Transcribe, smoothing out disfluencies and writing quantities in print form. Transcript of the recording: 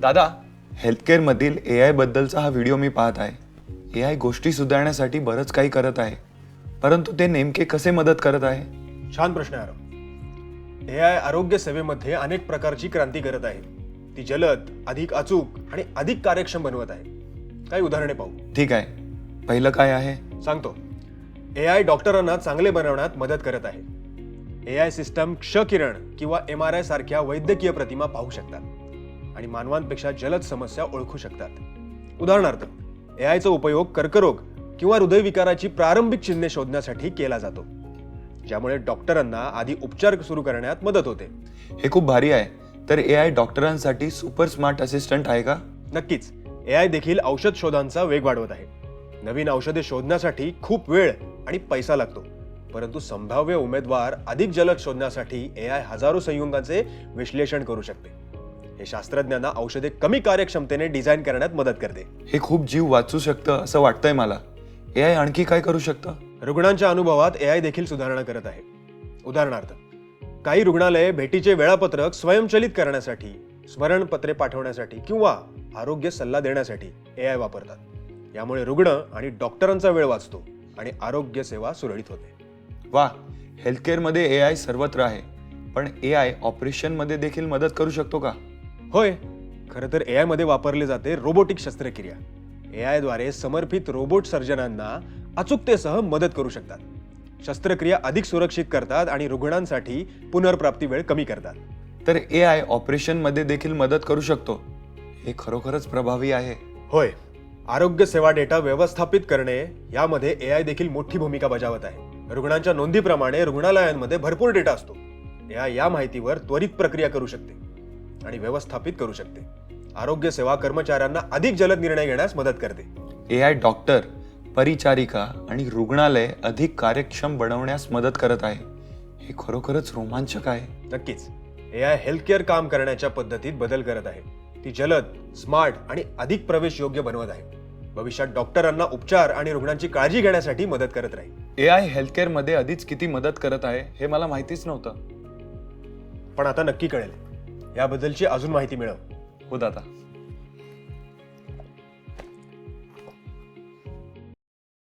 दादा, हेल्थकेअरमधील AI बद्दलचा हा व्हिडिओ मी पाहत आहे. AI गोष्टी सुधारण्यासाठी बरंच काही करत आहे, परंतु ते नेमके कसे मदत करत आहे? छान प्रश्न आहे आरव. AI आरोग्य सेवेमध्ये अनेक प्रकारची क्रांती करत आहे. ती जलद, अधिक अचूक आणि अधिक कार्यक्षम बनवत आहे. काही उदाहरणे पाहू. ठीक आहे, पहिलं काय आहे? सांगतो. AI डॉक्टरांना चांगले बनवण्यात मदत करत आहे. AI सिस्टम क्षकिरण किंवा MRI सारख्या वैद्यकीय प्रतिमा पाहू शकतात आणि मानवांपेक्षा जलद समस्या ओळखू शकतात. उदाहरणार्थ, AI चा उपयोग कर्करोग किंवा हृदयविकाराची प्रारंभिक चिन्हे शोधण्यासाठी केला जातो, ज्यामुळे डॉक्टरांना आधी उपचार सुरू करण्यात मदत होते. हे खूप भारी आहे. तर AI डॉक्टरांसाठी सुपर स्मार्ट असिस्टंट आहे का? नक्कीच. AI देखील औषध शोधांचा वेग वाढवत आहे. नवीन औषधे शोधण्यासाठी खूप वेळ आणि पैसा लागतो, परंतु संभाव्य उमेदवार अधिक जलद शोधण्यासाठी AI हजारो संयुगांचे विश्लेषण करू शकते. हे शास्त्रज्ञांना औषधे कमी कार्यक्षमतेने डिझाईन करण्यात मदत करते. हे खूप जीव वाचू शकतं असं वाटतंय मला. AI आणखी काय करू शकतं? रुग्णांच्या अनुभवात AI देखील सुधारणा करत आहे. उदाहरणार्थ, काही रुग्णालये भेटीचे वेळापत्रक स्वयंचलित करण्यासाठी, स्मरणपत्रे पाठवण्यासाठी किंवा आरोग्य सल्ला देण्यासाठी AI वापरतात. यामुळे रुग्ण आणि डॉक्टरांचा वेळ वाचतो आणि आरोग्य सेवा सुरळीत होते. वा, हेल्थकेअरमध्ये AI सर्वत्र आहे, पण AI ऑपरेशनमध्ये देखील मदत करू शकतो का? होय, खरं तर AI मध्ये वापरले जाते रोबोटिक शस्त्रक्रिया. AI द्वारे समर्पित रोबोट सर्जनांना अचूकतेसह मदत करू शकतात. शस्त्रक्रिया अधिक सुरक्षित करतात आणि रुग्णांसाठी पुनर्प्राप्ती वेळ कमी करतात. तर AI ऑपरेशनमध्ये देखील मदत करू शकतो. हे खरोखरच प्रभावी आहे. होय, आरोग्य सेवा डेटा व्यवस्थापित करणे यामध्ये AI देखील मोठी भूमिका बजावत आहे. रुग्णांच्या नोंदीप्रमाणे रुग्णालयांमध्ये भरपूर डेटा असतो. AI या माहितीवर त्वरित प्रक्रिया करू शकते आणि व्यवस्थापित करू शकते. आरोग्य सेवा कर्मचाऱ्यांना अधिक जलद निर्णय घेण्यास मदत करते. AI डॉक्टर, परिचारिका आणि रुग्णालय अधिक कार्यक्षम बनवण्यास मदत करत आहे. हे खरोखरच रोमांचक आहे. नक्कीच. AI हेल्थकेअर काम करण्याच्या पद्धतीत बदल करत आहे. ती जलद, स्मार्ट आणि अधिक प्रवेश योग्य बनवत आहे. भविष्यात डॉक्टरांना उपचार आणि रुग्णांची काळजी घेण्यासाठी मदत करत राहील. AI हेल्थकेअरमध्ये आधीच किती मदत करत आहे हे मला माहितीच नव्हतं. पण आता नक्की कळेल. याबद्दलची अजून माहिती मिळव. हो दादा.